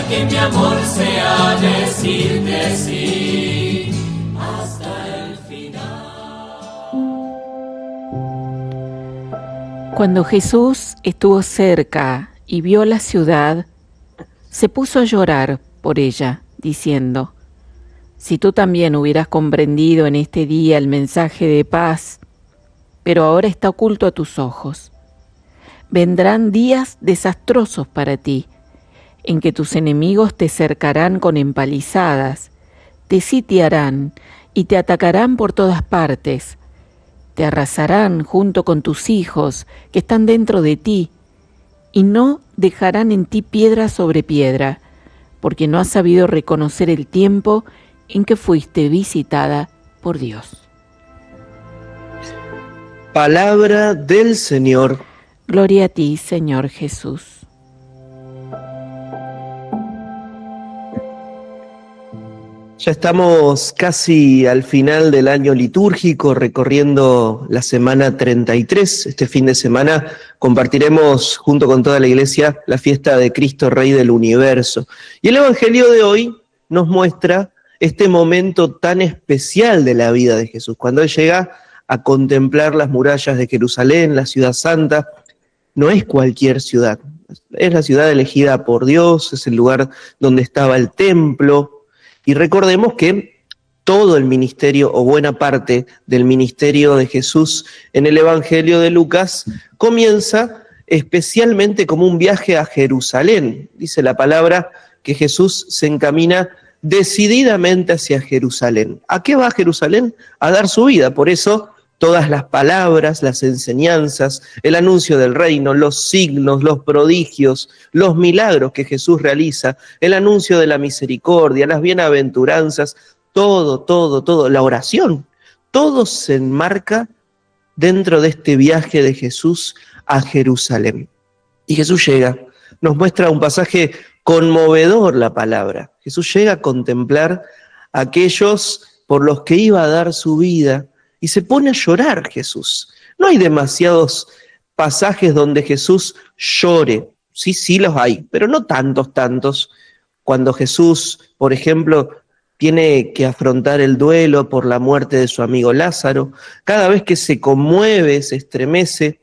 que mi amor sea decirte sí hasta el final. Cuando Jesús estuvo cerca y vio la ciudad, se puso a llorar por ella, diciendo: si tú también hubieras comprendido en este día el mensaje de paz, pero ahora está oculto a tus ojos. Vendrán días desastrosos para ti, en que tus enemigos te cercarán con empalizadas, te sitiarán y te atacarán por todas partes. Te arrasarán junto con tus hijos que están dentro de ti, y no dejarán en ti piedra sobre piedra, porque no has sabido reconocer el tiempo en que fuiste visitada por Dios. Palabra del Señor. Gloria a ti, Señor Jesús. Ya estamos casi al final del año litúrgico, recorriendo la semana 33. Este fin de semana compartiremos junto con toda la Iglesia la fiesta de Cristo Rey del Universo. Y el Evangelio de hoy nos muestra este momento tan especial de la vida de Jesús, cuando Él llega a contemplar las murallas de Jerusalén, la ciudad santa. No es cualquier ciudad, es la ciudad elegida por Dios, es el lugar donde estaba el templo. Y recordemos que todo el ministerio, o buena parte del ministerio de Jesús en el Evangelio de Lucas, comienza especialmente como un viaje a Jerusalén. Dice la palabra que Jesús se encamina decididamente hacia Jerusalén. ¿A qué va a Jerusalén? A dar su vida. Por eso todas las palabras, las enseñanzas, el anuncio del reino, los signos, los prodigios, los milagros que Jesús realiza, el anuncio de la misericordia, las bienaventuranzas, todo, la oración, todo se enmarca dentro de este viaje de Jesús a Jerusalén. Y Jesús llega, nos muestra un pasaje conmovedor la palabra. Jesús llega a contemplar a aquellos por los que iba a dar su vida, y se pone a llorar Jesús. No hay demasiados pasajes donde Jesús llore. Sí los hay, pero no tantos. Cuando Jesús, por ejemplo, tiene que afrontar el duelo por la muerte de su amigo Lázaro, cada vez que se conmueve, se estremece,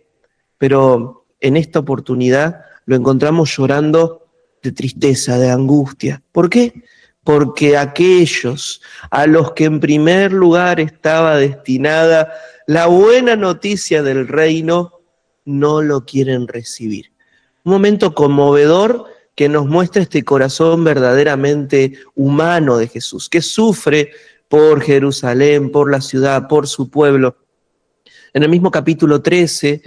pero en esta oportunidad lo encontramos llorando de tristeza, de angustia. ¿Por qué? Porque aquellos a los que en primer lugar estaba destinada la buena noticia del reino, no lo quieren recibir. Un momento conmovedor que nos muestra este corazón verdaderamente humano de Jesús, que sufre por Jerusalén, por la ciudad, por su pueblo. En el mismo capítulo 13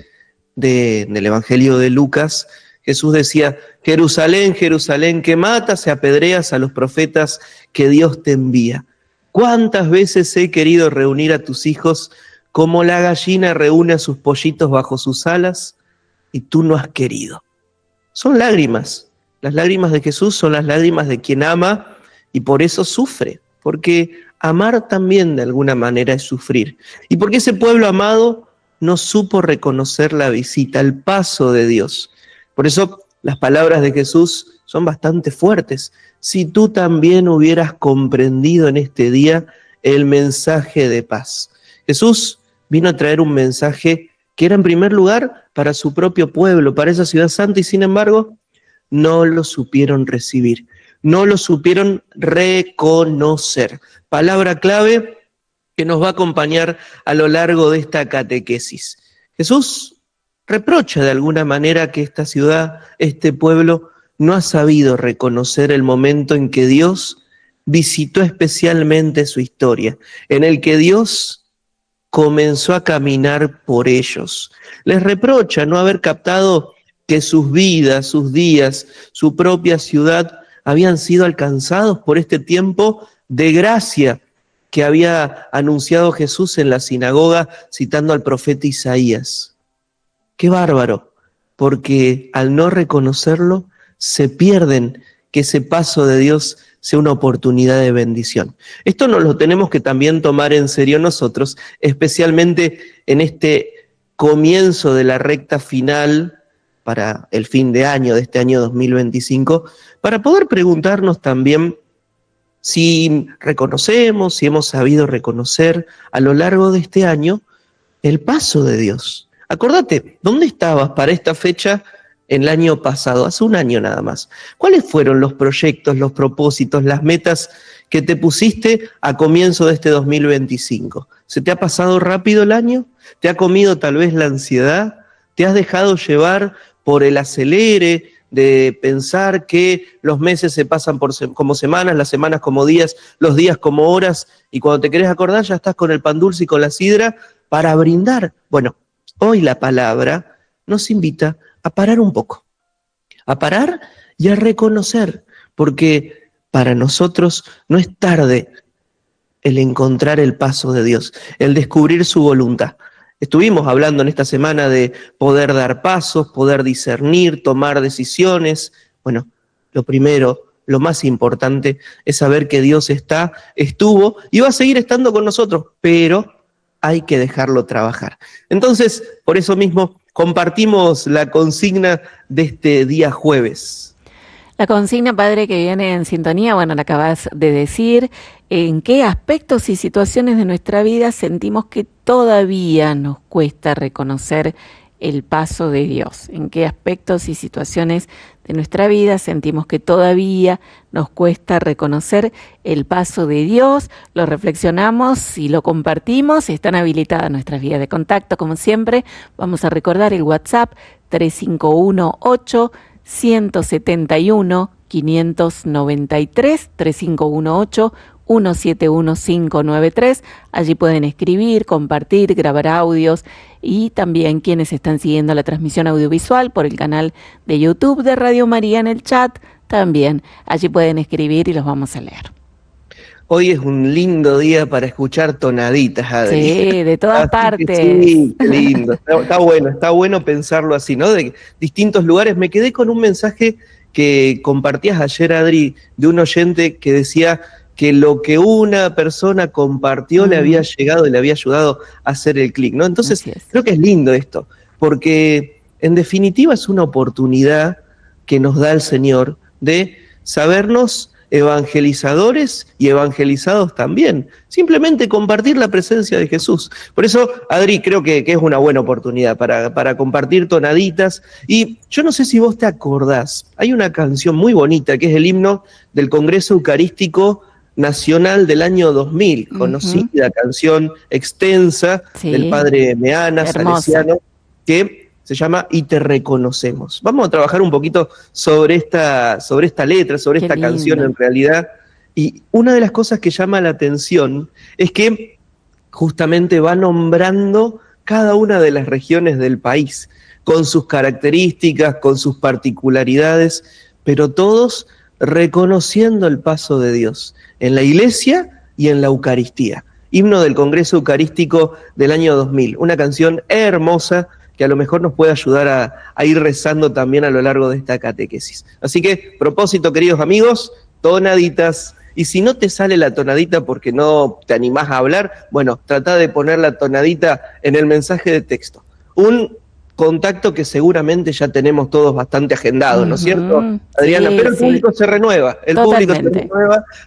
del Evangelio de Lucas, Jesús decía: Jerusalén, Jerusalén, que matas y apedreas a los profetas que Dios te envía. ¿Cuántas veces he querido reunir a tus hijos como la gallina reúne a sus pollitos bajo sus alas? Y tú no has querido. Son lágrimas. Las lágrimas de Jesús son las lágrimas de quien ama y por eso sufre. Porque amar también de alguna manera es sufrir. Y porque ese pueblo amado no supo reconocer la visita, el paso de Dios. Por eso las palabras de Jesús son bastante fuertes. Si tú también hubieras comprendido en este día el mensaje de paz. Jesús vino a traer un mensaje que era en primer lugar para su propio pueblo, para esa ciudad santa, y sin embargo no lo supieron recibir, no lo supieron reconocer. Palabra clave que nos va a acompañar a lo largo de esta catequesis. Jesús reprocha de alguna manera que esta ciudad, este pueblo, no ha sabido reconocer el momento en que Dios visitó especialmente su historia, en el que Dios comenzó a caminar por ellos. Les reprocha no haber captado que sus vidas, sus días, su propia ciudad habían sido alcanzados por este tiempo de gracia que había anunciado Jesús en la sinagoga citando al profeta Isaías. ¡Qué bárbaro! Porque al no reconocerlo, se pierden que ese paso de Dios sea una oportunidad de bendición. Esto nos lo tenemos que también tomar en serio nosotros, especialmente en este comienzo de la recta final para el fin de año, de este año 2025, para poder preguntarnos también si reconocemos, si hemos sabido reconocer a lo largo de este año el paso de Dios. Acordate, ¿dónde estabas para esta fecha en el año pasado, hace un año nada más? ¿Cuáles fueron los proyectos, los propósitos, las metas que te pusiste a comienzo de este 2025? ¿Se te ha pasado rápido el año? ¿Te ha comido tal vez la ansiedad? ¿Te has dejado llevar por el acelere de pensar que los meses se pasan como semanas, las semanas como días, los días como horas, y cuando te querés acordar ya estás con el pan dulce y con la sidra para brindar? Bueno, hoy la palabra nos invita a parar un poco, a parar y a reconocer, porque para nosotros no es tarde el encontrar el paso de Dios, el descubrir su voluntad. Estuvimos hablando en esta semana de poder dar pasos, poder discernir, tomar decisiones. Bueno, lo primero, lo más importante es saber que Dios estuvo y va a seguir estando con nosotros, pero hay que dejarlo trabajar. Entonces, por eso mismo, compartimos la consigna de este día jueves. La consigna, padre, que viene en sintonía, bueno, la acabas de decir, ¿en qué aspectos y situaciones de nuestra vida sentimos que todavía nos cuesta reconocer el paso de Dios? ¿En qué aspectos y situaciones de nuestra vida sentimos que todavía nos cuesta reconocer el paso de Dios? Lo reflexionamos y lo compartimos. Están habilitadas nuestras vías de contacto, como siempre. Vamos a recordar el WhatsApp 3518 171 593 3518 171593. Allí pueden escribir, compartir, grabar audios, y también quienes están siguiendo la transmisión audiovisual por el canal de YouTube de Radio María en el chat, también allí pueden escribir y los vamos a leer. Hoy es un lindo día para escuchar tonaditas, Adri. Sí, de todas partes. Sí, qué lindo. Está bueno pensarlo así, ¿no? De distintos lugares. Me quedé con un mensaje que compartías ayer, Adri, de un oyente que decía que lo que una persona compartió le había llegado y le había ayudado a hacer el clic, ¿no? Entonces, creo que es lindo esto, porque en definitiva es una oportunidad que nos da el Señor de sabernos evangelizadores y evangelizados también. Simplemente compartir la presencia de Jesús. Por eso, Adri, creo que es una buena oportunidad para compartir tonaditas. Y yo no sé si vos te acordás, hay una canción muy bonita que es el himno del Congreso Eucarístico Nacional del año 2000, conocida canción extensa del padre Meana, salesiano, que se llama Y te reconocemos. Vamos a trabajar un poquito sobre esta letra, sobre esta canción en realidad. Y una de las cosas que llama la atención es que justamente va nombrando cada una de las regiones del país, con sus características, con sus particularidades, pero todos reconociendo el paso de Dios en la iglesia y en la Eucaristía. Himno del Congreso Eucarístico del año 2000, una canción hermosa que a lo mejor nos puede ayudar a ir rezando también a lo largo de esta catequesis. Así que, propósito, queridos amigos, tonaditas. Y si no te sale la tonadita porque no te animás a hablar, bueno, trata de poner la tonadita en el mensaje de texto. Un contacto que seguramente ya tenemos todos bastante agendado, ¿no es cierto, Adriana? Sí, pero el público se renueva,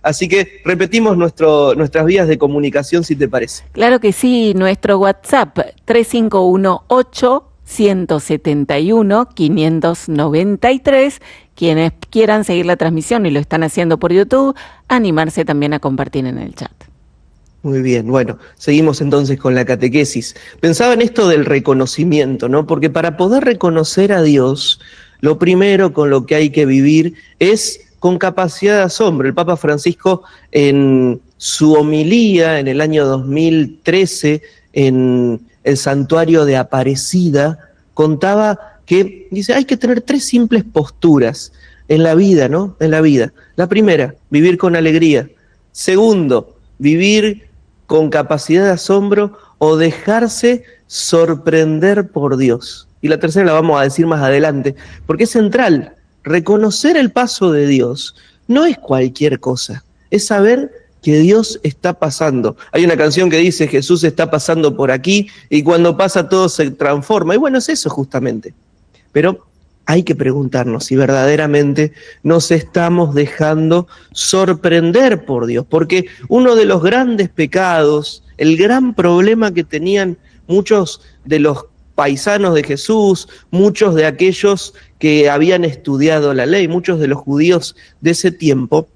así que repetimos nuestras vías de comunicación, si te parece. Claro que sí, nuestro WhatsApp 3518 171 593. Quienes quieran seguir la transmisión y lo están haciendo por YouTube, animarse también a compartir en el chat. Muy bien, bueno, seguimos entonces con la catequesis. Pensaba en esto del reconocimiento, ¿no? Porque para poder reconocer a Dios, lo primero con lo que hay que vivir es con capacidad de asombro. El Papa Francisco, en su homilía en el año 2013, en el santuario de Aparecida, contaba que, dice, hay que tener 3 simples posturas en la vida, ¿no? En la vida. La primera, vivir con alegría. Segundo, vivir con capacidad de asombro o dejarse sorprender por Dios. Y la tercera la vamos a decir más adelante, porque es central. Reconocer el paso de Dios no es cualquier cosa, es saber que Dios está pasando. Hay una canción que dice, Jesús está pasando por aquí, y cuando pasa todo se transforma. Y bueno, es eso justamente. Pero hay que preguntarnos si verdaderamente nos estamos dejando sorprender por Dios, porque uno de los grandes pecados, el gran problema que tenían muchos de los paisanos de Jesús, muchos de aquellos que habían estudiado la ley, muchos de los judíos de ese tiempo,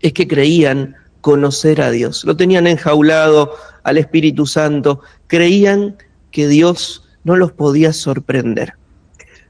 es que creían conocer a Dios. Lo tenían enjaulado al Espíritu Santo, creían que Dios no los podía sorprender.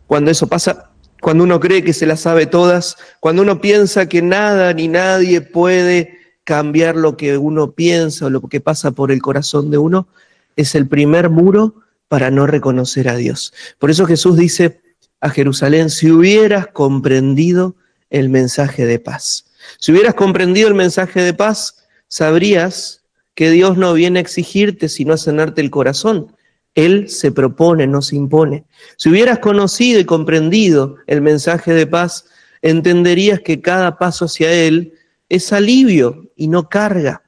Cuando eso pasa, cuando uno cree que se las sabe todas, cuando uno piensa que nada ni nadie puede cambiar lo que uno piensa o lo que pasa por el corazón de uno, es el primer muro para no reconocer a Dios. Por eso Jesús dice a Jerusalén: si hubieras comprendido el mensaje de paz. Si hubieras comprendido el mensaje de paz, sabrías que Dios no viene a exigirte, sino a sanarte el corazón. Él se propone, no se impone. Si hubieras conocido y comprendido el mensaje de paz, entenderías que cada paso hacia Él es alivio y no carga.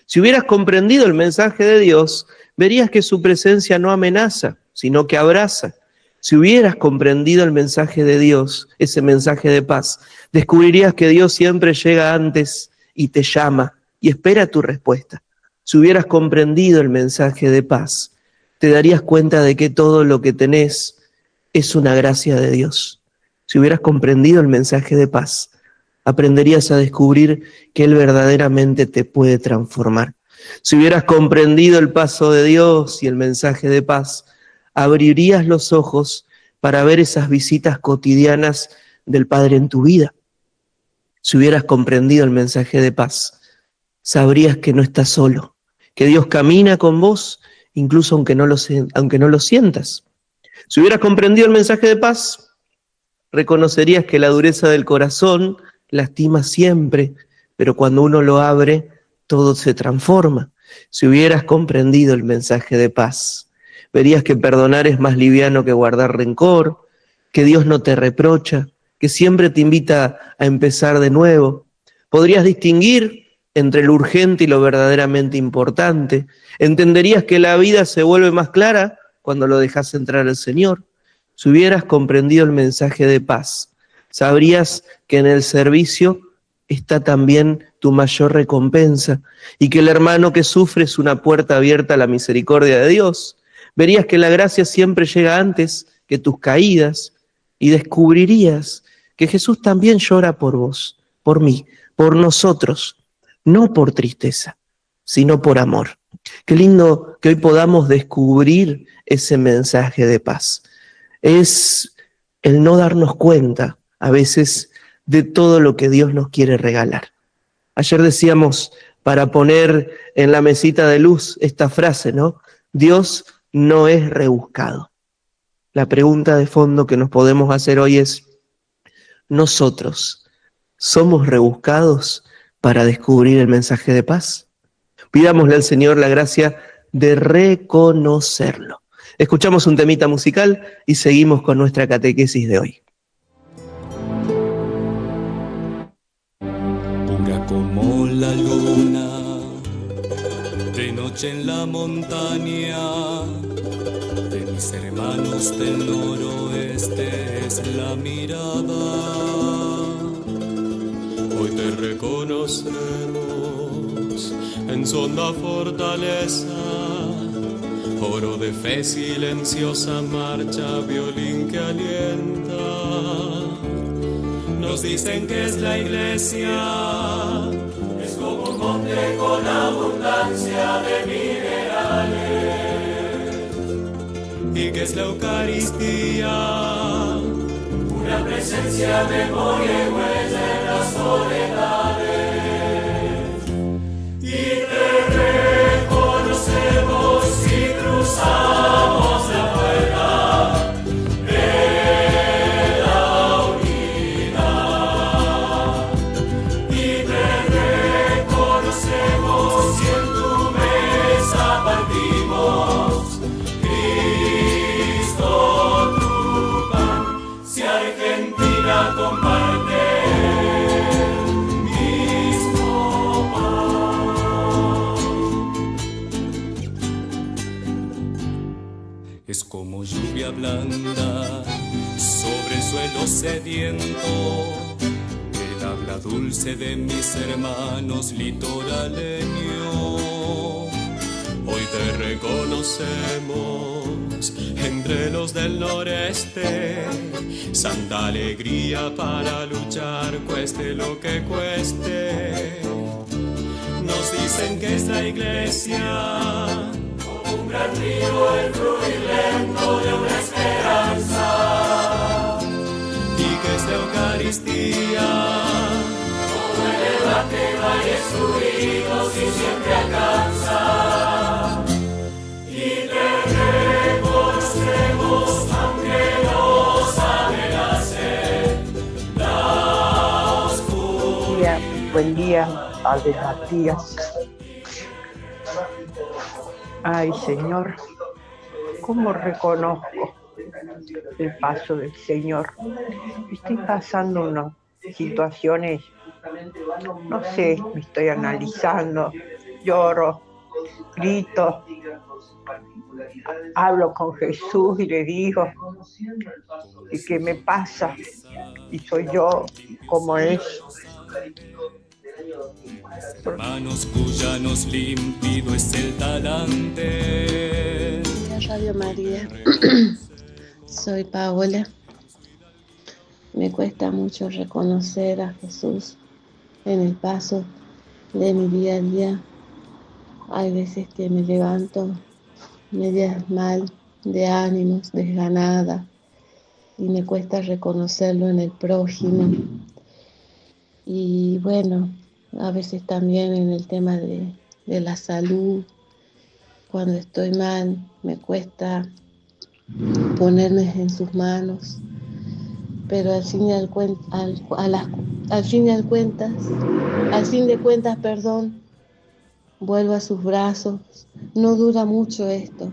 Si hubieras comprendido el mensaje de Dios, verías que su presencia no amenaza, sino que abraza. Si hubieras comprendido el mensaje de Dios, ese mensaje de paz, descubrirías que Dios siempre llega antes y te llama y espera tu respuesta. Si hubieras comprendido el mensaje de paz, te darías cuenta de que todo lo que tenés es una gracia de Dios. Si hubieras comprendido el mensaje de paz, aprenderías a descubrir que Él verdaderamente te puede transformar. Si hubieras comprendido el paso de Dios y el mensaje de paz, abrirías los ojos para ver esas visitas cotidianas del Padre en tu vida. Si hubieras comprendido el mensaje de paz, sabrías que no estás solo, que Dios camina con vos, incluso aunque no lo sientas. Si hubieras comprendido el mensaje de paz, reconocerías que la dureza del corazón lastima siempre, pero cuando uno lo abre, todo se transforma. Si hubieras comprendido el mensaje de paz, verías que perdonar es más liviano que guardar rencor, que Dios no te reprocha, que siempre te invita a empezar de nuevo. Podrías distinguir entre lo urgente y lo verdaderamente importante. Entenderías que la vida se vuelve más clara cuando lo dejas entrar al Señor. Si hubieras comprendido el mensaje de paz, sabrías que en el servicio está también tu mayor recompensa y que el hermano que sufre es una puerta abierta a la misericordia de Dios. Verías que la gracia siempre llega antes que tus caídas y descubrirías que Jesús también llora por vos, por mí, por nosotros, no por tristeza, sino por amor. Qué lindo que hoy podamos descubrir ese mensaje de paz. Es el no darnos cuenta a veces de todo lo que Dios nos quiere regalar. Ayer decíamos, para poner en la mesita de luz esta frase, ¿no? Dios no es rebuscado. La pregunta de fondo que nos podemos hacer hoy es: ¿nosotros somos rebuscados para descubrir el mensaje de paz? Pidámosle al Señor la gracia de reconocerlo. Escuchamos un temita musical y seguimos con nuestra catequesis de hoy. Pura como la luna, de noche en la montaña, de mis hermanos del noroeste es la mirada. Hoy te reconocemos en su honda fortaleza, oro de fe, silenciosa marcha, violín que alienta. Nos dicen que es la iglesia, es como un monte con abundancia de minerales, y que es la Eucaristía, una presencia, memoria y huella en las soledades. Y te reconocemos y cruzamos la puerta de la unidad. Y te reconocemos y en tu mesa partimos, Cristo tu pan. Si Argentina comparte el mismo pan, es como lluvia blanda sobre consuelo sediento, el habla dulce de mis hermanos litoraleños. Hoy te reconocemos entre los del noreste, santa alegría para luchar, cueste lo que cueste. Nos dicen que esta iglesia, como un gran río, el fluir lento de una esperanza, y que esta Eucaristía, como el Evangelio destruidos y siempre alcanza. Y te reconocemos, aunque nos amenace la oscuridad. Buen día, Padre Matías. Ay, Señor, ¿cómo reconozco el paso del Señor? Estoy pasando unas situaciones, no sé, me estoy analizando, lloro, grito, hablo con Jesús y le digo, ¿y qué me pasa? Y soy yo como es. Manos cuyanos límpido es el talante. Radio María, soy Paola. Me cuesta mucho reconocer a Jesús en el paso de mi día a día. Hay veces que me levanto media mal, de ánimos, desganada, y me cuesta reconocerlo en el prójimo. Y bueno, a veces también en el tema de la salud, cuando estoy mal, me cuesta ponerme en sus manos, pero al fin de cuentas, vuelvo a sus brazos. No dura mucho esto,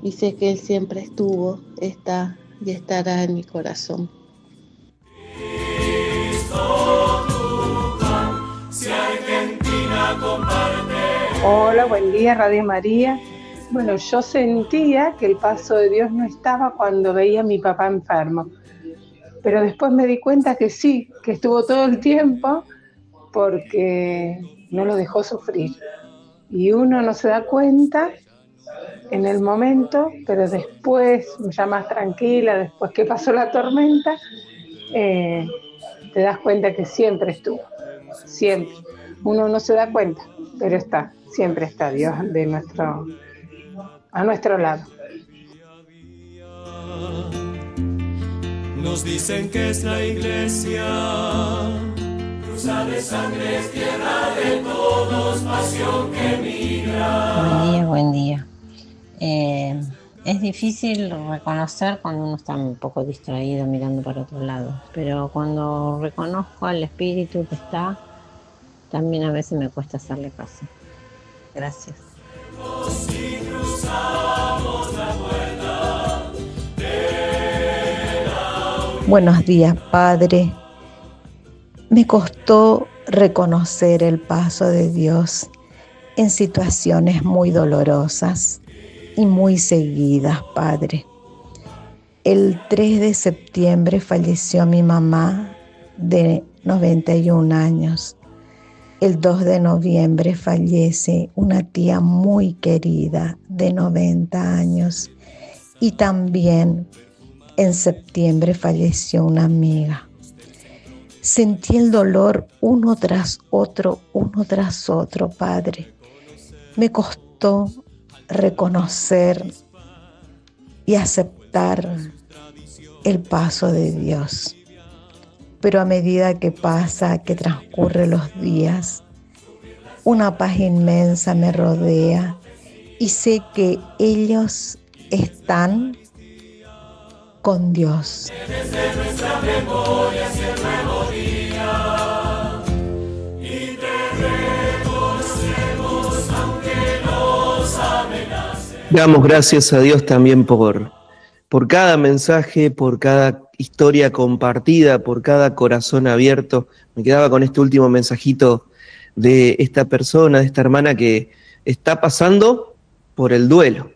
y sé que Él siempre estuvo, está y estará en mi corazón. Hola, buen día, Radio María. Bueno, yo sentía que el paso de Dios no estaba cuando veía a mi papá enfermo, pero después me di cuenta que sí, que estuvo todo el tiempo porque no lo dejó sufrir. Y uno no se da cuenta en el momento, pero después, ya más tranquila, después que pasó la tormenta, te das cuenta que siempre estuvo, siempre. Uno no se da cuenta, pero está, siempre está Dios a nuestro lado. Nos dicen que es la iglesia, cruza de sangre, es tierra de todos, pasión que migra. Buen día. Es difícil reconocer cuando uno está un poco distraído mirando para otro lado, pero cuando reconozco al espíritu que está, también a veces me cuesta hacerle caso. Gracias. Buenos días, Padre. Me costó reconocer el paso de Dios en situaciones muy dolorosas y muy seguidas, Padre. El 3 de septiembre falleció mi mamá de 91 años. El 2 de noviembre fallece una tía muy querida de 90 años. Y también en septiembre falleció una amiga. Sentí el dolor uno tras otro, Padre. Me costó reconocer y aceptar el paso de Dios. Pero a medida que transcurren los días, una paz inmensa me rodea y sé que ellos están con Dios. Desde nuestra memoria hacia el nuevo día, y te reconocemos aunque nos amenace. Damos gracias a Dios también por cada mensaje, por cada historia compartida, por cada corazón abierto. Me quedaba con este último mensajito de esta persona, de esta hermana que está pasando por el duelo.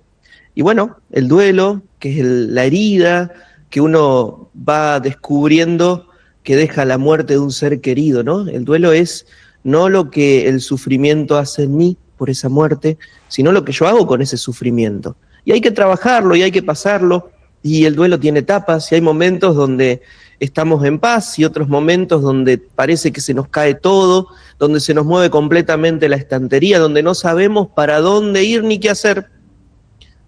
Y bueno, el duelo, que es la herida que uno va descubriendo que deja la muerte de un ser querido, ¿no? El duelo es no lo que el sufrimiento hace en mí por esa muerte, sino lo que yo hago con ese sufrimiento. Y hay que trabajarlo y hay que pasarlo, y el duelo tiene etapas, y hay momentos donde estamos en paz y otros momentos donde parece que se nos cae todo, donde se nos mueve completamente la estantería, donde no sabemos para dónde ir ni qué hacer,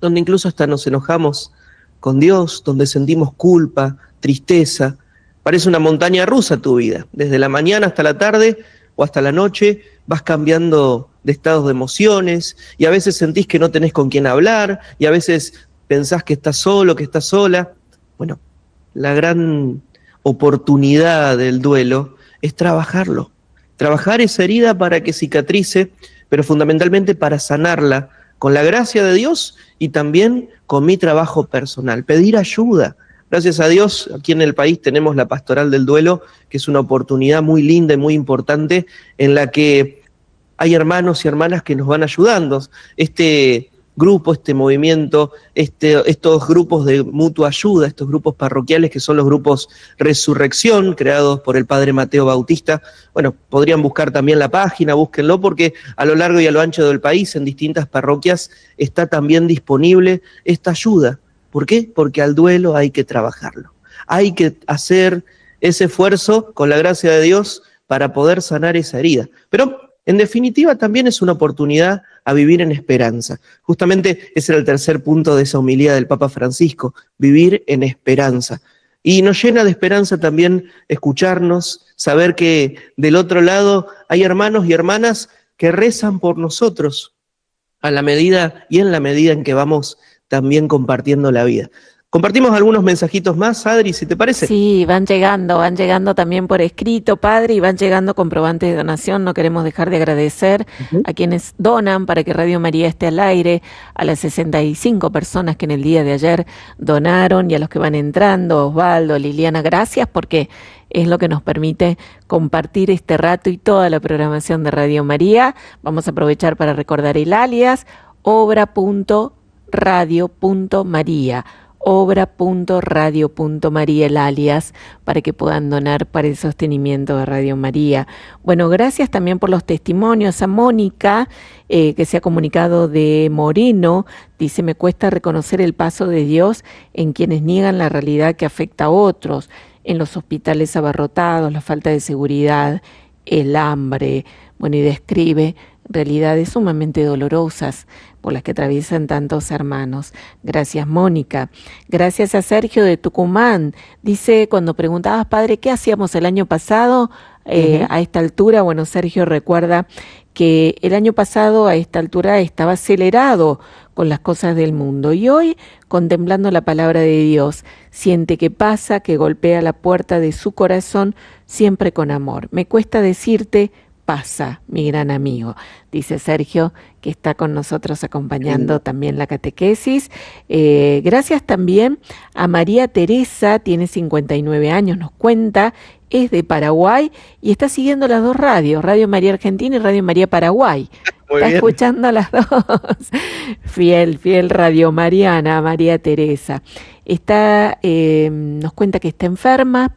donde incluso hasta nos enojamos con Dios, donde sentimos culpa, tristeza. Parece una montaña rusa tu vida, desde la mañana hasta la tarde o hasta la noche vas cambiando de estados de emociones, y a veces sentís que no tenés con quién hablar, y a veces pensás que estás solo, que estás sola. Bueno, la gran oportunidad del duelo es trabajarlo, trabajar esa herida para que cicatrice, pero fundamentalmente para sanarla con la gracia de Dios y también con mi trabajo personal, pedir ayuda. Gracias a Dios, aquí en el país tenemos la Pastoral del Duelo, que es una oportunidad muy linda y muy importante en la que hay hermanos y hermanas que nos van ayudando. Este grupo, este movimiento, estos grupos de mutua ayuda, estos grupos parroquiales que son los grupos Resurrección, creados por el padre Mateo Bautista. Bueno, podrían buscar también la página, búsquenlo, porque a lo largo y a lo ancho del país, en distintas parroquias, está también disponible esta ayuda. ¿Por qué? Porque al duelo hay que trabajarlo. Hay que hacer ese esfuerzo con la gracia de Dios para poder sanar esa herida. Pero en definitiva también es una oportunidad a vivir en esperanza. Justamente ese era el tercer punto de esa homilía del Papa Francisco, vivir en esperanza. Y nos llena de esperanza también escucharnos, saber que del otro lado hay hermanos y hermanas que rezan por nosotros a la medida y en la medida en que vamos también compartiendo la vida. Compartimos algunos mensajitos más, Adri, si te parece. Sí, van llegando también por escrito, padre, y van llegando comprobantes de donación. No queremos dejar de agradecer a quienes donan para que Radio María esté al aire, a las 65 personas que en el día de ayer donaron y a los que van entrando, Osvaldo, Liliana, gracias, porque es lo que nos permite compartir este rato y toda la programación de Radio María. Vamos a aprovechar para recordar el alias, obra.radio.maría. obra.radio.maría, el alias, para que puedan donar para el sostenimiento de Radio María. Bueno, gracias también por los testimonios a Mónica, que se ha comunicado de Moreno. Dice, me cuesta reconocer el paso de Dios en quienes niegan la realidad que afecta a otros, en los hospitales abarrotados, la falta de seguridad, el hambre. Bueno, y describe realidades sumamente dolorosas por las que atraviesan tantos hermanos. Gracias, Mónica. Gracias a Sergio de Tucumán. Dice, cuando preguntabas, padre, ¿qué hacíamos el año pasado a esta altura? Bueno, Sergio recuerda que el año pasado a esta altura estaba acelerado con las cosas del mundo y hoy, contemplando la palabra de Dios, siente que pasa, que golpea la puerta de su corazón, siempre con amor. Me cuesta decirte, pasa, mi gran amigo, dice Sergio, que está con nosotros acompañando también la catequesis. Gracias también a María Teresa, tiene 59 años, nos cuenta, es de Paraguay y está siguiendo las dos radios, Radio María Argentina y Radio María Paraguay. Está escuchando las dos. Fiel Radio Mariana, María Teresa. Nos cuenta que está enferma,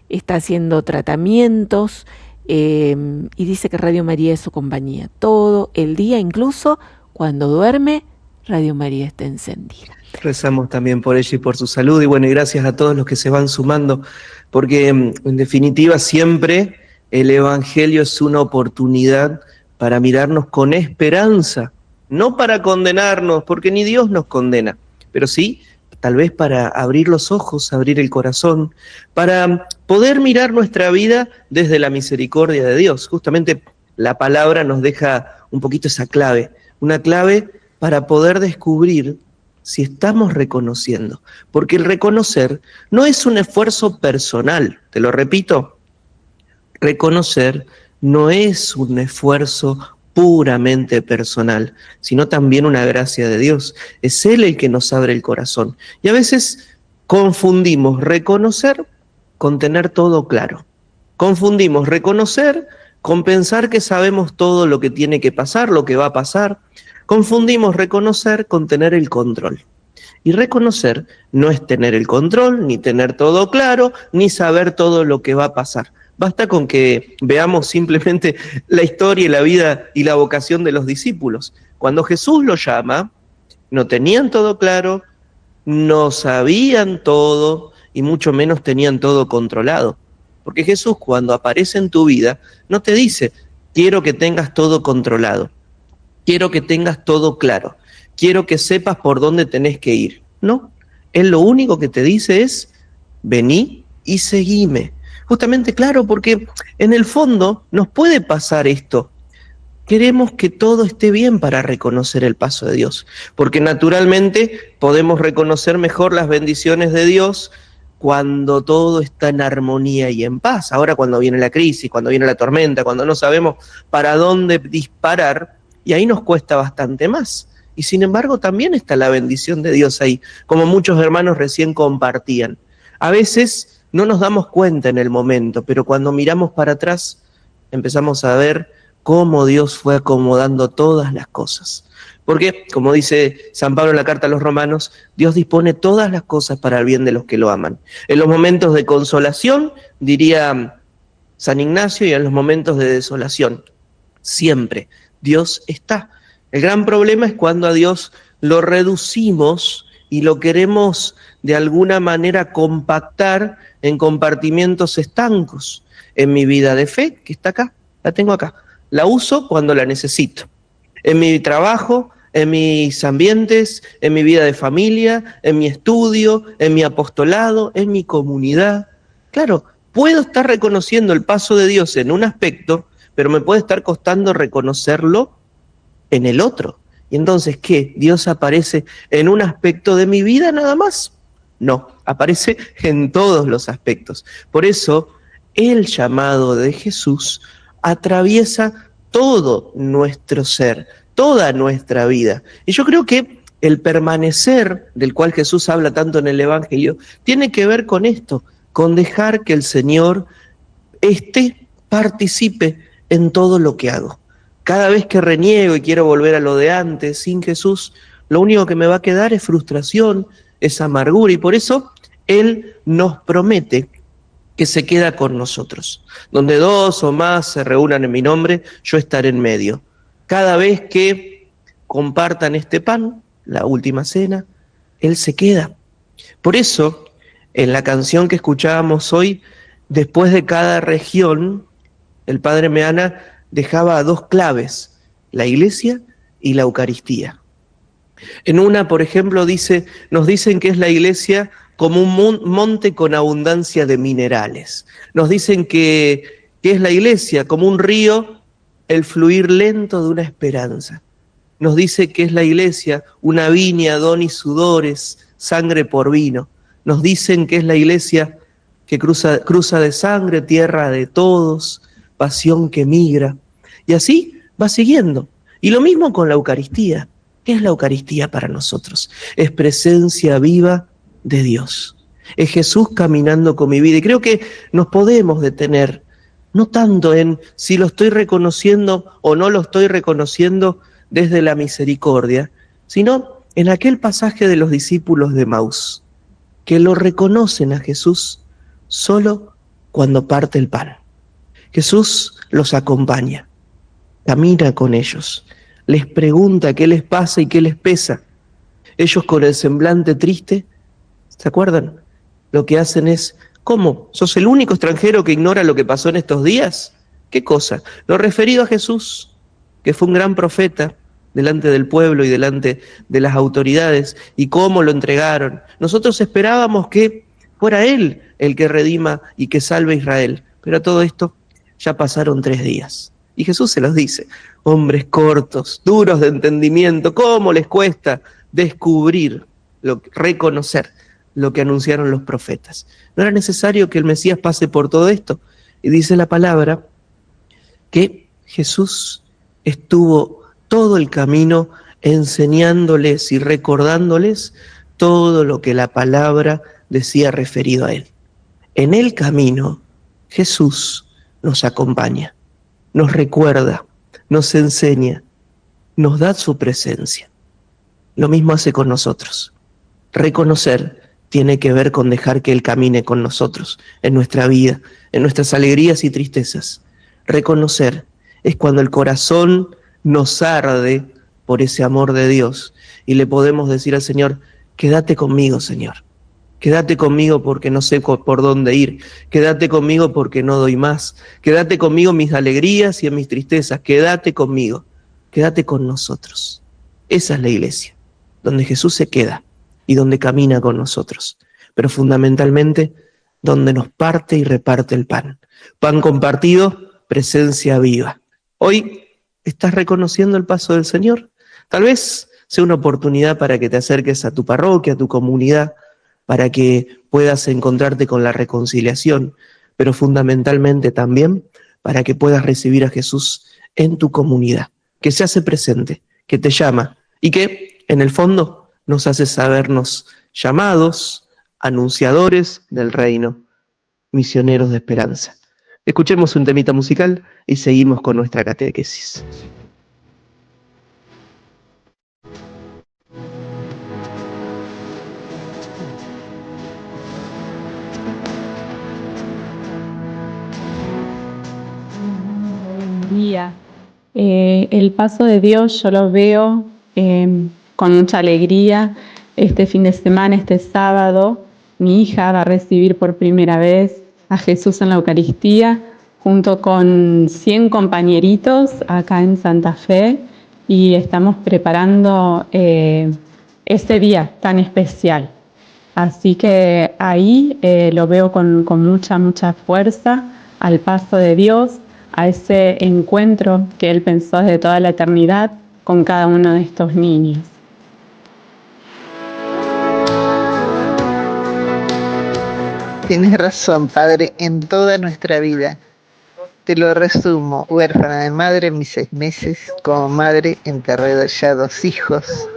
está haciendo tratamientos, y dice que Radio María es su compañía todo el día, incluso cuando duerme, Radio María está encendida. Rezamos también por ella y por su salud, y bueno, y gracias a todos los que se van sumando, porque en definitiva siempre el Evangelio es una oportunidad para mirarnos con esperanza, no para condenarnos, porque ni Dios nos condena, pero sí tal vez para abrir los ojos, abrir el corazón, para poder mirar nuestra vida desde la misericordia de Dios. Justamente la palabra nos deja un poquito esa clave, una clave para poder descubrir si estamos reconociendo, porque el reconocer no es un esfuerzo personal, te lo repito, reconocer no es un esfuerzo puramente personal, sino también una gracia de Dios. Es Él el que nos abre el corazón. Y a veces confundimos reconocer con tener todo claro. Confundimos reconocer con pensar que sabemos todo lo que tiene que pasar, lo que va a pasar. Confundimos reconocer con tener el control. Y reconocer no es tener el control, ni tener todo claro, ni saber todo lo que va a pasar. Basta con que veamos simplemente la historia y la vida y la vocación de los discípulos. Cuando Jesús los llama, no tenían todo claro, no sabían todo y mucho menos tenían todo controlado. Porque Jesús, cuando aparece en tu vida, no te dice, quiero que tengas todo controlado, quiero que tengas todo claro, quiero que sepas por dónde tenés que ir. No, Él lo único que te dice es, vení y seguime. Justamente, claro, porque en el fondo nos puede pasar esto. Queremos que todo esté bien para reconocer el paso de Dios, porque naturalmente podemos reconocer mejor las bendiciones de Dios cuando todo está en armonía y en paz. Ahora cuando viene la crisis, cuando viene la tormenta, cuando no sabemos para dónde disparar, y ahí nos cuesta bastante más. Y sin embargo también está la bendición de Dios ahí, como muchos hermanos recién compartían. A veces no nos damos cuenta en el momento, pero cuando miramos para atrás empezamos a ver cómo Dios fue acomodando todas las cosas. Porque, como dice San Pablo en la carta a los Romanos, Dios dispone todas las cosas para el bien de los que lo aman. En los momentos de consolación, diría San Ignacio, y en los momentos de desolación, siempre Dios está. El gran problema es cuando a Dios lo reducimos y lo queremos de alguna manera compactar en compartimientos estancos. En mi vida de fe, que está acá, la tengo acá, la uso cuando la necesito. En mi trabajo, en mis ambientes, en mi vida de familia, en mi estudio, en mi apostolado, en mi comunidad. Claro, puedo estar reconociendo el paso de Dios en un aspecto, pero me puede estar costando reconocerlo en el otro. Y entonces, ¿qué? ¿Dios aparece en un aspecto de mi vida nada más? No, aparece en todos los aspectos. Por eso, el llamado de Jesús atraviesa todo nuestro ser, toda nuestra vida. Y yo creo que el permanecer, del cual Jesús habla tanto en el Evangelio, tiene que ver con esto, con dejar que el Señor participe en todo lo que hago. Cada vez que reniego y quiero volver a lo de antes, sin Jesús, lo único que me va a quedar es frustración, es amargura, y por eso Él nos promete que se queda con nosotros. Donde 2 o más se reúnan en mi nombre, yo estaré en medio. Cada vez que compartan este pan, la última cena, Él se queda. Por eso, en la canción que escuchábamos hoy, después de cada región, el Padre Meana dejaba 2 claves, la iglesia y la Eucaristía. En una, por ejemplo, nos dicen que es la iglesia como un monte con abundancia de minerales. Nos dicen que es la iglesia como un río, el fluir lento de una esperanza. Nos dice que es la iglesia una viña, don y sudores, sangre por vino. Nos dicen que es la iglesia que cruza de sangre, tierra de todos, pasión que migra. Y así va siguiendo. Y lo mismo con la Eucaristía. ¿Qué es la Eucaristía para nosotros? Es presencia viva de Dios. Es Jesús caminando con mi vida. Y creo que nos podemos detener, no tanto en si lo estoy reconociendo o no lo estoy reconociendo desde la misericordia, sino en aquel pasaje de los discípulos de Emaús, que lo reconocen a Jesús solo cuando parte el pan. Jesús los acompaña, camina con ellos, les pregunta qué les pasa y qué les pesa. Ellos con el semblante triste, ¿se acuerdan? Lo que hacen es, ¿cómo? ¿Sos el único extranjero que ignora lo que pasó en estos días? ¿Qué cosa? Lo referido a Jesús, que fue un gran profeta delante del pueblo y delante de las autoridades, y cómo lo entregaron. Nosotros esperábamos que fuera Él el que redima y que salve a Israel, pero a todo esto ya pasaron 3 días. Y Jesús se los dice, hombres cortos, duros de entendimiento, ¿cómo les cuesta descubrir, reconocer lo que anunciaron los profetas? ¿No era necesario que el Mesías pase por todo esto? Y dice la palabra que Jesús estuvo todo el camino enseñándoles y recordándoles todo lo que la palabra decía referido a Él. En el camino, Jesús nos acompaña, nos recuerda, nos enseña, nos da su presencia. Lo mismo hace con nosotros. Reconocer tiene que ver con dejar que Él camine con nosotros en nuestra vida, en nuestras alegrías y tristezas. Reconocer es cuando el corazón nos arde por ese amor de Dios y le podemos decir al Señor: quédate conmigo, Señor. Quédate conmigo porque no sé por dónde ir. Quédate conmigo porque no doy más. Quédate conmigo en mis alegrías y en mis tristezas. Quédate conmigo. Quédate con nosotros. Esa es la iglesia, donde Jesús se queda y donde camina con nosotros. Pero fundamentalmente, donde nos parte y reparte el pan. Pan compartido, presencia viva. Hoy estás reconociendo el paso del Señor. Tal vez sea una oportunidad para que te acerques a tu parroquia, a tu comunidad, para que puedas encontrarte con la reconciliación, pero fundamentalmente también para que puedas recibir a Jesús en tu comunidad, que se hace presente, que te llama y que, en el fondo, nos hace sabernos llamados, anunciadores del reino, misioneros de esperanza. Escuchemos un temita musical y seguimos con nuestra catequesis. Día. El paso de Dios yo lo veo con mucha alegría. Este fin de semana, este sábado, mi hija va a recibir por primera vez a Jesús en la Eucaristía junto con 100 compañeritos acá en Santa Fe y estamos preparando este día tan especial. Así que ahí lo veo con mucha fuerza al paso de Dios, a ese encuentro que Él pensó desde toda la eternidad con cada uno de estos niños. Tienes razón, Padre, en toda nuestra vida. Te lo resumo: huérfana de madre en mis 6 meses, como madre enterré ya 2 hijos,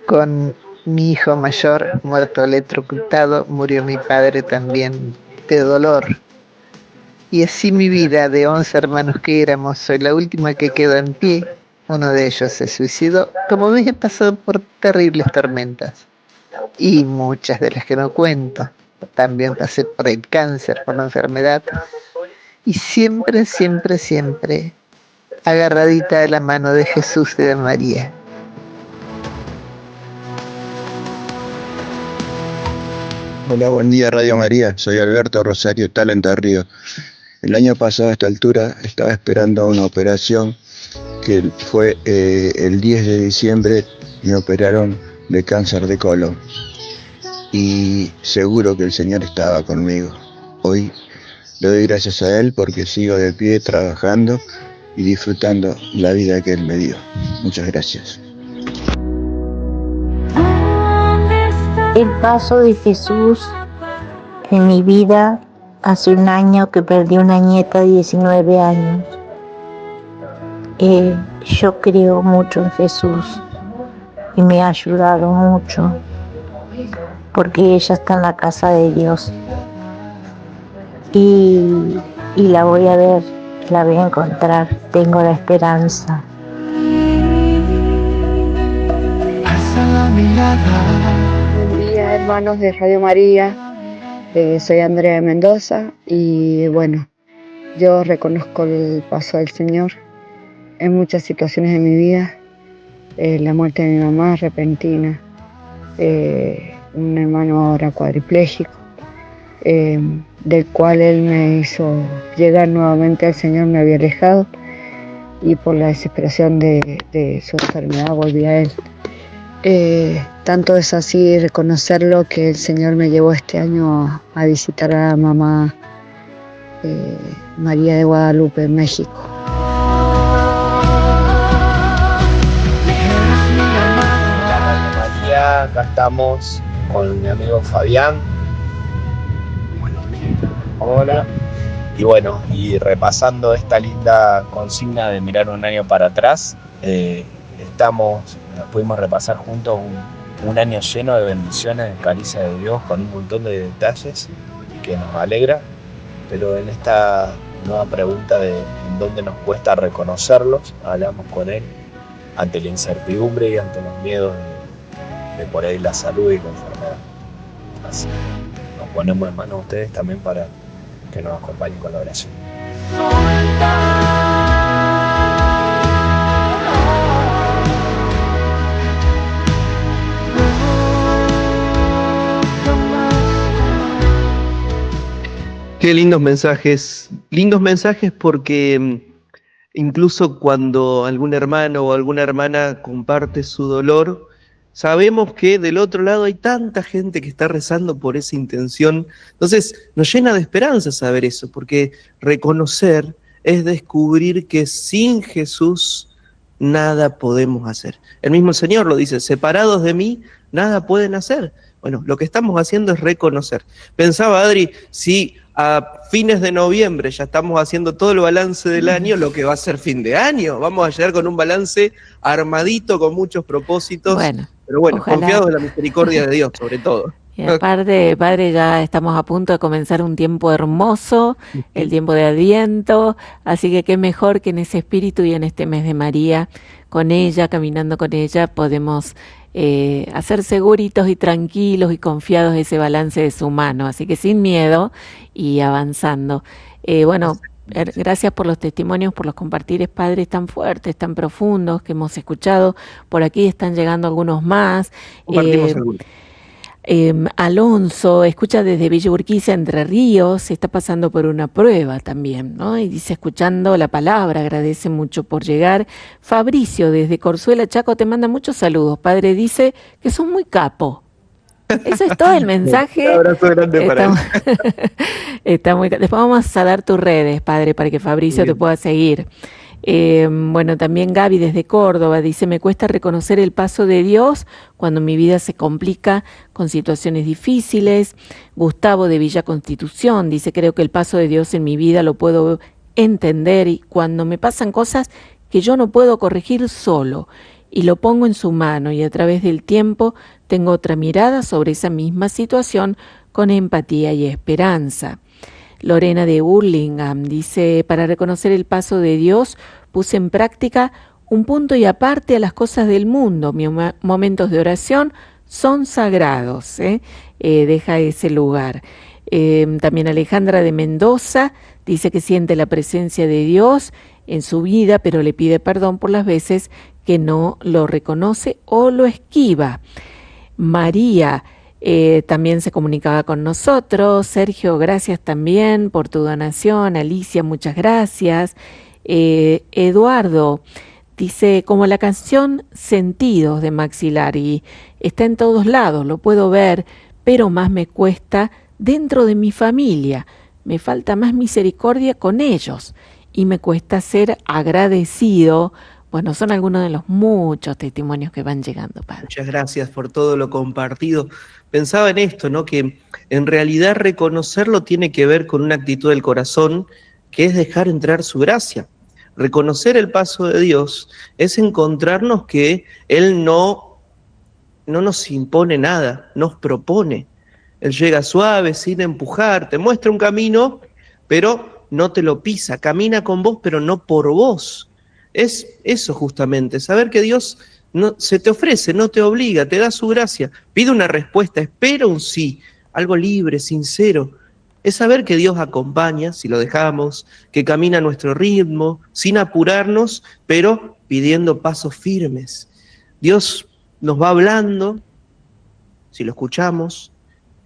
con mi hijo mayor muerto electrocutado, murió mi padre también de dolor. Y así mi vida, de 11 hermanos que éramos, soy la última que quedó en pie. Uno de ellos se suicidó. Como ves, he pasado por terribles tormentas. Y muchas de las que no cuento. También pasé por el cáncer, por la enfermedad. Y siempre, agarradita de la mano de Jesús y de María. Hola, buen día Radio María, soy Alberto Rosario Talenta Río. El año pasado a esta altura estaba esperando una operación que fue el 10 de diciembre, me operaron de cáncer de colon y seguro que el Señor estaba conmigo. Hoy le doy gracias a Él porque sigo de pie trabajando y disfrutando la vida que Él me dio. Muchas gracias. El paso de Jesús en mi vida hace un año que perdí una nieta de 19 años. Yo creo mucho en Jesús y me ha ayudado mucho porque ella está en la casa de Dios y la voy a ver, la voy a encontrar, tengo la esperanza. Buen día, hermanos de Radio María. Soy Andrea de Mendoza y bueno, yo reconozco el paso del Señor en muchas situaciones de mi vida. La muerte de mi mamá repentina, un hermano ahora cuadripléjico, del cual Él me hizo llegar nuevamente al Señor, me había alejado y por la desesperación de su enfermedad volví a Él. Tanto es así reconocerlo que el Señor me llevó este año a visitar a la mamá María de Guadalupe en México. María, acá estamos con mi amigo Fabián. Hola. Y bueno, y repasando esta linda consigna de mirar un año para atrás, pudimos repasar juntos un año lleno de bendiciones, de caricia de Dios, con un montón de detalles que nos alegra, pero en esta nueva pregunta de en dónde nos cuesta reconocerlos, hablamos con Él ante la incertidumbre y ante los miedos por ahí la salud y la enfermedad. Así nos ponemos en manos de ustedes también para que nos acompañen con la oración. Qué lindos mensajes porque incluso cuando algún hermano o alguna hermana comparte su dolor, sabemos que del otro lado hay tanta gente que está rezando por esa intención. Entonces nos llena de esperanza saber eso, porque reconocer es descubrir que sin Jesús nada podemos hacer. El mismo Señor lo dice, separados de mí, nada pueden hacer. Bueno, lo que estamos haciendo es reconocer. Pensaba, Adri, si a fines de noviembre ya estamos haciendo todo el balance del año, lo que va a ser fin de año. Vamos a llegar con un balance armadito, con muchos propósitos. Bueno, pero bueno, ojalá. confiados en la misericordia de Dios, sobre todo. Y aparte, Padre, ya estamos a punto de comenzar un tiempo hermoso, el tiempo de Adviento, así que qué mejor que en ese espíritu y en este mes de María, con ella, caminando con ella, podemos hacer seguritos y tranquilos y confiados ese balance de su mano, así que sin miedo y avanzando. Bueno, gracias por los testimonios, por los compartires, padres, tan fuertes, tan profundos que hemos escuchado. Por aquí están llegando algunos más. Compartimos algunos. Alonso escucha desde Villa Urquiza, Entre Ríos, está pasando por una prueba también, ¿no? Y dice, escuchando la palabra, agradece mucho por llegar. Fabricio desde Corzuela, Chaco, te manda muchos saludos. Padre, dice que son muy capo. Eso es todo el mensaje. Un abrazo grande para él. Está muy, después vamos a dar tus redes, Padre, para que Fabricio te pueda seguir. Bueno, también Gaby desde Córdoba dice, me cuesta reconocer el paso de Dios cuando mi vida se complica con situaciones difíciles. Gustavo de Villa Constitución dice, creo que el paso de Dios en mi vida lo puedo entender y cuando me pasan cosas que yo no puedo corregir solo y lo pongo en su mano y a través del tiempo tengo otra mirada sobre esa misma situación con empatía y esperanza. Lorena de Hurlingham dice, para reconocer el paso de Dios puse en práctica un punto y aparte a las cosas del mundo. Mis momentos de oración son sagrados, deja ese lugar. También Alejandra de Mendoza dice que siente la presencia de Dios en su vida, pero le pide perdón por las veces que no lo reconoce o lo esquiva. María también se comunicaba con nosotros. Sergio, gracias también por tu donación. Alicia, muchas gracias. Eduardo dice, como la canción Sentidos de Maxilar, y está en todos lados, lo puedo ver, pero más me cuesta dentro de mi familia. Me falta más misericordia con ellos y me cuesta ser agradecido. Bueno, son algunos de los muchos testimonios que van llegando, Padre. Muchas gracias por todo lo compartido. Pensaba en esto, ¿no? Que en realidad reconocerlo tiene que ver con una actitud del corazón, que es dejar entrar su gracia. Reconocer el paso de Dios es encontrarnos que Él no nos impone nada, nos propone. Él llega suave, sin empujar, te muestra un camino, pero no te lo pisa. Camina con vos, pero no por vos. Es eso justamente, saber que Dios no, se te ofrece, no te obliga, te da su gracia, pide una respuesta, espera un sí, algo libre, sincero. Es saber que Dios acompaña, si lo dejamos, que camina a nuestro ritmo, sin apurarnos, pero pidiendo pasos firmes. Dios nos va hablando, si lo escuchamos,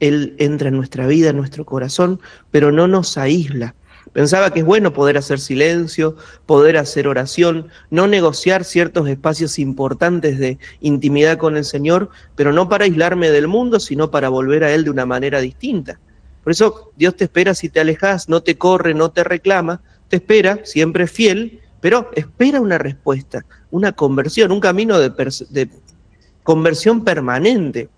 Él entra en nuestra vida, en nuestro corazón, pero no nos aísla. Pensaba que es bueno poder hacer silencio, poder hacer oración, no negociar ciertos espacios importantes de intimidad con el Señor, pero no para aislarme del mundo, sino para volver a Él de una manera distinta. Por eso Dios te espera si te alejas, no te corre, no te reclama, te espera, siempre fiel, pero espera una respuesta, una conversión, un camino de conversión permanente.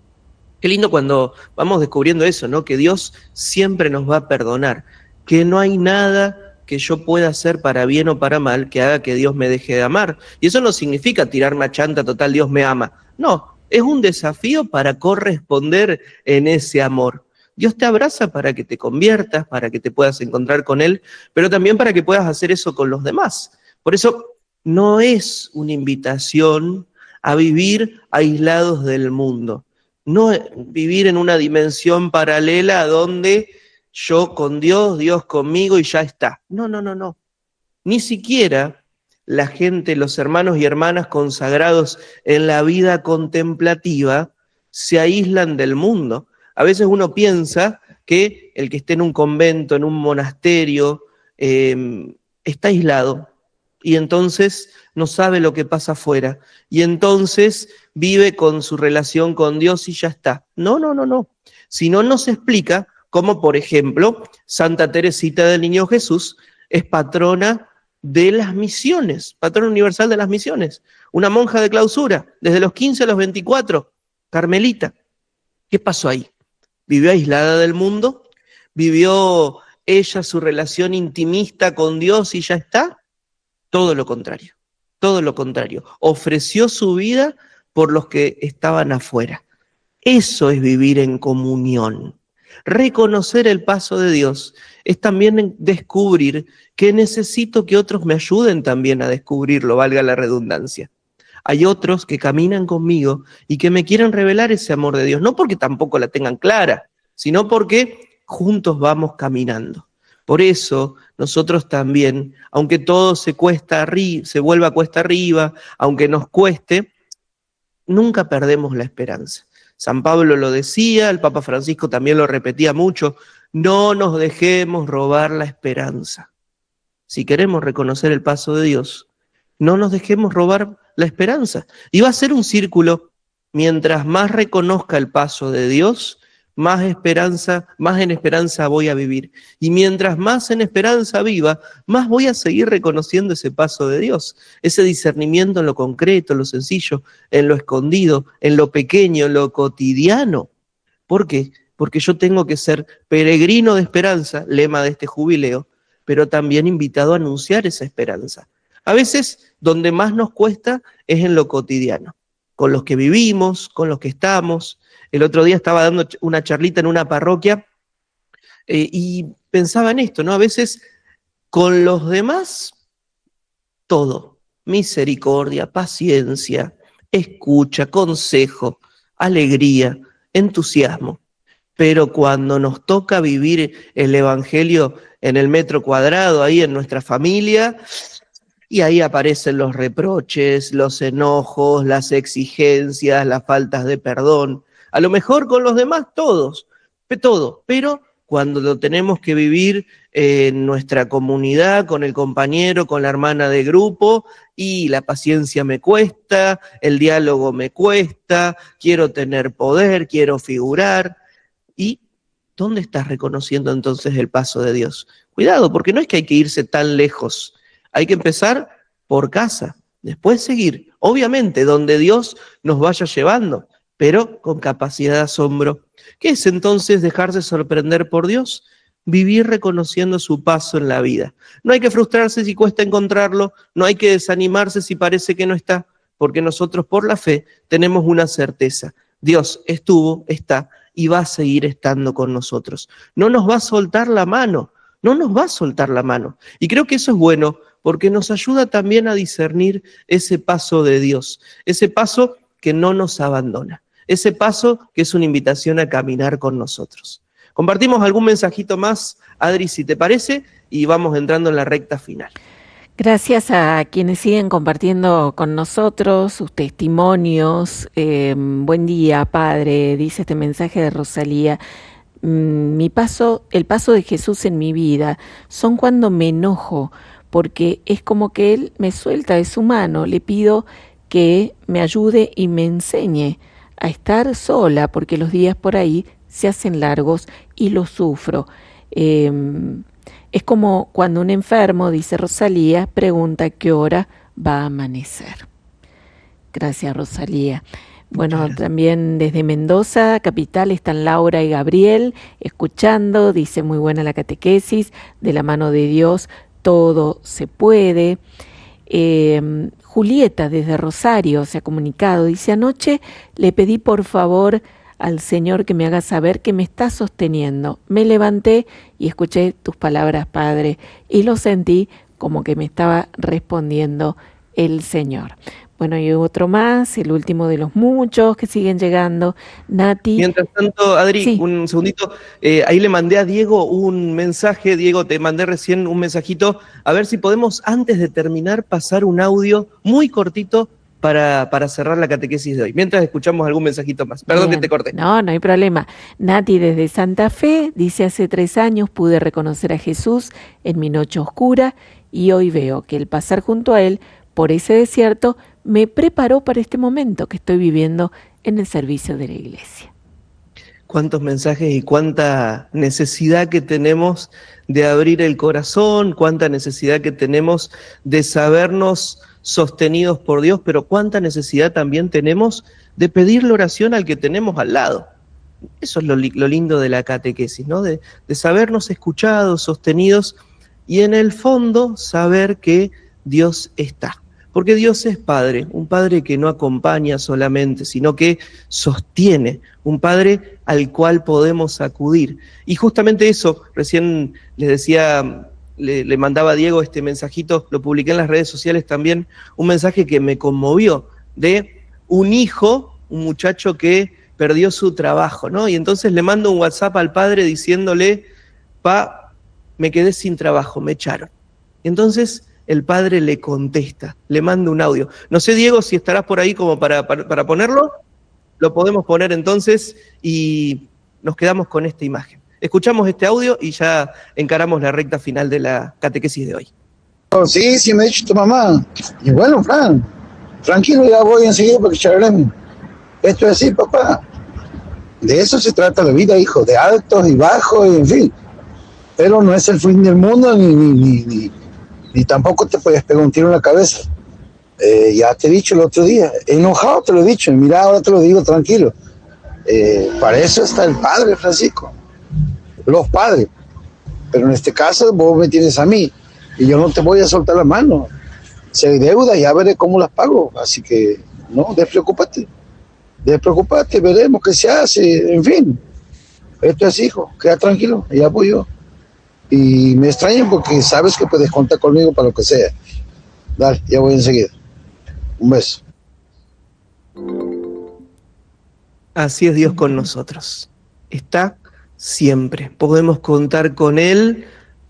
Qué lindo cuando vamos descubriendo eso, ¿no? Que Dios siempre nos va a perdonar, que no hay nada que yo pueda hacer para bien o para mal que haga que Dios me deje de amar. Y eso no significa tirarme a chanta, total, Dios me ama. No, es un desafío para corresponder en ese amor. Dios te abraza para que te conviertas, para que te puedas encontrar con Él, pero también para que puedas hacer eso con los demás. Por eso no es una invitación a vivir aislados del mundo. No vivir en una dimensión paralela donde yo con Dios, Dios conmigo y ya está. No, no, no, no. Ni siquiera la gente, los hermanos y hermanas consagrados en la vida contemplativa se aíslan del mundo. A veces uno piensa que el que esté en un convento, en un monasterio, está aislado y entonces no sabe lo que pasa afuera y entonces vive con su relación con Dios y ya está. No, no, no, no. Si no nos explica cómo, por ejemplo, Santa Teresita del Niño Jesús es patrona de las misiones, patrona universal de las misiones, una monja de clausura, desde los 15 a los 24, carmelita. ¿Qué pasó ahí? ¿Vivió aislada del mundo? ¿Vivió ella su relación intimista con Dios y ya está? Todo lo contrario, todo lo contrario. Ofreció su vida por los que estaban afuera. Eso es vivir en comunión. Reconocer el paso de Dios es también descubrir que necesito que otros me ayuden también a descubrirlo, valga la redundancia. Hay otros que caminan conmigo y que me quieren revelar ese amor de Dios, no porque tampoco la tengan clara, sino porque juntos vamos caminando. Por eso nosotros también, aunque todo se vuelva cuesta arriba, aunque nos cueste, nunca perdemos la esperanza. San Pablo lo decía, el Papa Francisco también lo repetía mucho, no nos dejemos robar la esperanza. Si queremos reconocer el paso de Dios, no nos dejemos robar la esperanza. Y va a ser un círculo, mientras más reconozca el paso de Dios, más en esperanza voy a vivir. Y mientras más en esperanza viva, más voy a seguir reconociendo ese paso de Dios, ese discernimiento en lo concreto, en lo sencillo, en lo escondido, en lo pequeño, en lo cotidiano. ¿Por qué? Porque yo tengo que ser peregrino de esperanza, lema de este jubileo, pero también invitado a anunciar esa esperanza. A veces, donde más nos cuesta es en lo cotidiano, con los que vivimos, con los que estamos. El otro día estaba dando una charlita en una parroquia y pensaba en esto, ¿no? A veces con los demás, todo. Misericordia, paciencia, escucha, consejo, alegría, entusiasmo. Pero cuando nos toca vivir el Evangelio en el metro cuadrado, ahí en nuestra familia, y ahí aparecen los reproches, los enojos, las exigencias, las faltas de perdón. A lo mejor con los demás todo, pero cuando lo tenemos que vivir en nuestra comunidad, con el compañero, con la hermana de grupo, y la paciencia me cuesta, el diálogo me cuesta, quiero tener poder, quiero figurar. ¿Y dónde estás reconociendo entonces el paso de Dios? Cuidado, porque no es que hay que irse tan lejos, hay que empezar por casa, después seguir, obviamente, donde Dios nos vaya llevando, pero con capacidad de asombro. ¿Qué es entonces dejarse sorprender por Dios? Vivir reconociendo su paso en la vida. No hay que frustrarse si cuesta encontrarlo, no hay que desanimarse si parece que no está, porque nosotros por la fe tenemos una certeza. Dios estuvo, está y va a seguir estando con nosotros. No nos va a soltar la mano, no nos va a soltar la mano. Y creo que eso es bueno porque nos ayuda también a discernir ese paso de Dios, ese paso que no nos abandona. Ese paso que es una invitación a caminar con nosotros. Compartimos algún mensajito más, Adri, si te parece, y vamos entrando en la recta final. Gracias a quienes siguen compartiendo con nosotros sus testimonios. Buen día, Padre, dice este mensaje de Rosalía. El paso de Jesús en mi vida son cuando me enojo, porque es como que Él me suelta de su mano. Le pido que me ayude y me enseñe a estar sola, porque los días por ahí se hacen largos y lo sufro. Es como cuando un enfermo, dice Rosalía, pregunta qué hora va a amanecer. Gracias, Rosalía. Bueno, también desde Mendoza, capital, están Laura y Gabriel escuchando. Dice, muy buena la catequesis, de la mano de Dios todo se puede. Julieta desde Rosario se ha comunicado, dice, anoche le pedí por favor al Señor que me haga saber que me está sosteniendo. Me levanté y escuché tus palabras, Padre, y lo sentí como que me estaba respondiendo el Señor. Bueno, y otro más, el último de los muchos que siguen llegando. Nati. Mientras tanto, Adri, Sí. un segundito, ahí le mandé a Diego un mensaje. Diego, te mandé recién un mensajito, a ver si podemos, antes de terminar, pasar un audio muy cortito para cerrar la catequesis de hoy, mientras escuchamos algún mensajito más. Perdón Bien. que te corté. No hay problema. Nati desde Santa Fe dice: hace 3 años pude reconocer a Jesús en mi noche oscura y hoy veo que el pasar junto a Él por ese desierto me preparó para este momento que estoy viviendo en el servicio de la iglesia. Cuántos mensajes y cuánta necesidad que tenemos de abrir el corazón, cuánta necesidad que tenemos de sabernos sostenidos por Dios, pero cuánta necesidad también tenemos de pedirle oración al que tenemos al lado. Eso es lo lindo de la catequesis, ¿no? De sabernos escuchados, sostenidos, y en el fondo saber que Dios está. Porque Dios es Padre, un Padre que no acompaña solamente, sino que sostiene, un Padre al cual podemos acudir. Y justamente eso, recién les decía, le mandaba a Diego este mensajito, lo publiqué en las redes sociales también, un mensaje que me conmovió, de un hijo, un muchacho que perdió su trabajo, ¿no? Y entonces le mando un WhatsApp al padre diciéndole: pa, me quedé sin trabajo, me echaron. Y entonces el padre le contesta, le manda un audio. No sé, Diego, si estarás por ahí como para ponerlo. Lo podemos poner entonces y nos quedamos con esta imagen. Escuchamos este audio y ya encaramos la recta final de la catequesis de hoy. Oh, sí, me ha dicho tu mamá. Y bueno, Fran, tranquilo, ya voy enseguida porque charlemos. Esto es así, papá. De eso se trata la vida, hijo, de altos y bajos, y en fin. Pero no es el fin del mundo, ni tampoco te puedes pegar un tiro en la cabeza. Ya te he dicho el otro día, enojado te lo he dicho, mira, ahora te lo digo tranquilo. Para eso está el Padre, Francisco, los padres. Pero en este caso vos me tienes a mí y yo no te voy a soltar la mano. Si hay deuda, ya veré cómo las pago. Así que no, despreocúpate, veremos qué se hace, en fin. Esto es, hijo, queda tranquilo, ya voy yo. Y me extraña porque sabes que puedes contar conmigo para lo que sea. Dale, ya voy enseguida. Un beso. Así es Dios con nosotros. Está siempre. Podemos contar con Él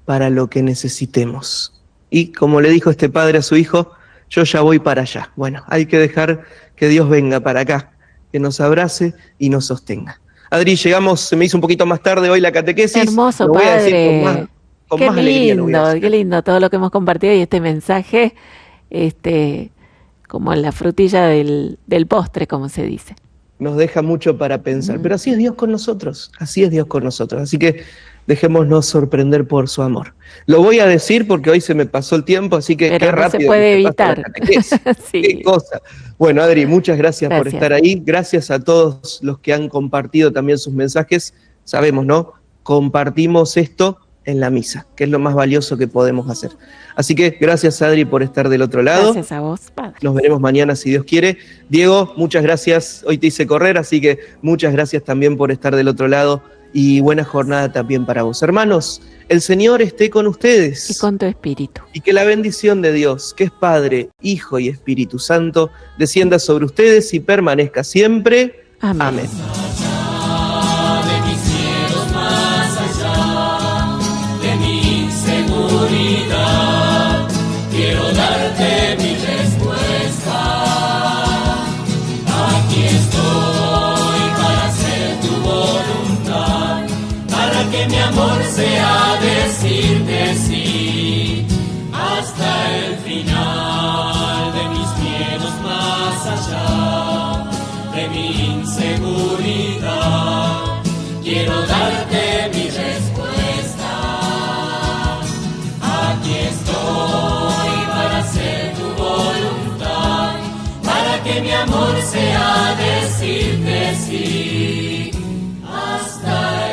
para lo que necesitemos. Y como le dijo este padre a su hijo, yo ya voy para allá. Bueno, hay que dejar que Dios venga para acá, que nos abrace y nos sostenga. Adri, llegamos, se me hizo un poquito más tarde hoy la catequesis. Hermoso, lo voy a decir padre. con Qué más alegría lo voy a decir. Qué lindo todo lo que hemos compartido y este mensaje, como la frutilla del postre, como se dice. Nos deja mucho para pensar, pero así es Dios con nosotros, así es Dios con nosotros, así que dejémonos sorprender por su amor. Lo voy a decir porque hoy se me pasó el tiempo, así que Pero qué no rápido se puede que se pasa la evitar. catequesis. Sí. Qué cosa. Bueno, Adri, muchas gracias por Gracias. estar ahí, gracias a todos los que han compartido también sus mensajes. Sabemos, ¿no? Compartimos esto en la misa, que es lo más valioso que podemos hacer. Así que gracias, Adri, por estar del otro lado. Gracias a vos, padre. Nos veremos mañana si Dios quiere. Diego, muchas gracias. Hoy te hice correr, así que muchas gracias también por estar del otro lado y buena jornada también para vos. Hermanos, el Señor esté con ustedes. Y con tu espíritu. Y que la bendición de Dios, que es Padre, Hijo y Espíritu Santo, descienda sobre ustedes y permanezca siempre. Amén. Amén. De mis cielos más allá, de mi inseguridad, quiero darte mi respuesta. Aquí estoy para hacer tu voluntad, para que mi amor sea decirte sí, hasta el final de mis miedos más allá, de mi inseguridad, quiero darte mi respuesta. Aquí estoy para hacer tu voluntad, para que mi amor sea decirte sí, hasta el